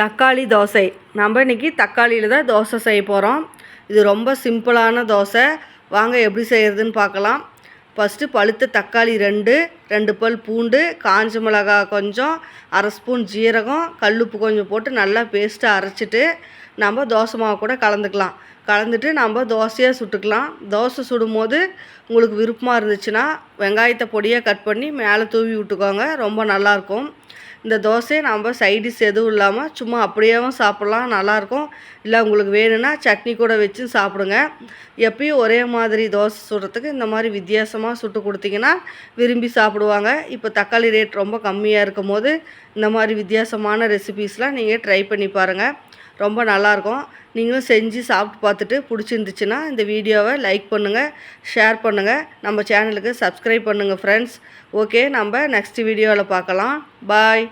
தக்காளி தோசை. நம்ம இன்றைக்கி தக்காளியில் தான் தோசை செய்ய போகிறோம். இது ரொம்ப சிம்பிளான தோசை. வாங்க எப்படி செய்கிறதுன்னு பார்க்கலாம். ஃபஸ்ட்டு பழுத்த தக்காளி 2 பல் பூண்டு, காஞ்ச மிளகாய் கொஞ்சம், 1/2 ஸ்பூன் ஜீரகம், கல்லுப்பு கொஞ்சம் போட்டு நல்லா பேஸ்ட்டாக அரைச்சிட்டு நம்ம தோசை மாவு கூட கலந்துக்கலாம். கலந்துட்டு நம்ம தோசையாக சுட்டுக்கலாம். தோசை சுடும்போது உங்களுக்கு விருப்பமாக இருந்துச்சுன்னா வெங்காயத்தை பொடியாக கட் பண்ணி மேலே தூவி விட்டுக்கோங்க. ரொம்ப நல்லாயிருக்கும். இந்த தோசையை நம்ம சைடிஷ் எதுவும் இல்லாமல் சும்மா அப்படியேவும் சாப்பிட்லாம், நல்லாயிருக்கும். இல்லை உங்களுக்கு வேணும்னா சட்னி கூட வச்சு சாப்பிடுங்க. எப்பயும் ஒரே மாதிரி தோசை சுடுறதுக்கு இந்த மாதிரி வித்தியாசமாக சுட்டு கொடுத்தீங்கன்னா விரும்பி சாப்பிடுவாங்க. இப்போ தக்காளி ரேட் ரொம்ப கம்மியாக இருக்கும் போது இந்த மாதிரி வித்தியாசமான ரெசிபீஸ்லாம் நீங்கள் ட்ரை பண்ணி பாருங்கள். ரொம்ப நல்லாயிருக்கும். நீங்களும் செஞ்சு சாப்பிட்டு பார்த்துட்டு பிடிச்சிருந்துச்சுன்னா இந்த வீடியோவை லைக் பண்ணுங்கள், ஷேர் பண்ணுங்கள், நம்ம சேனலுக்கு சப்ஸ்கிரைப் பண்ணுங்கள் ஃப்ரெண்ட்ஸ். ஓகே, நம்ம நெக்ஸ்ட் வீடியோவில் பார்க்கலாம். பாய்.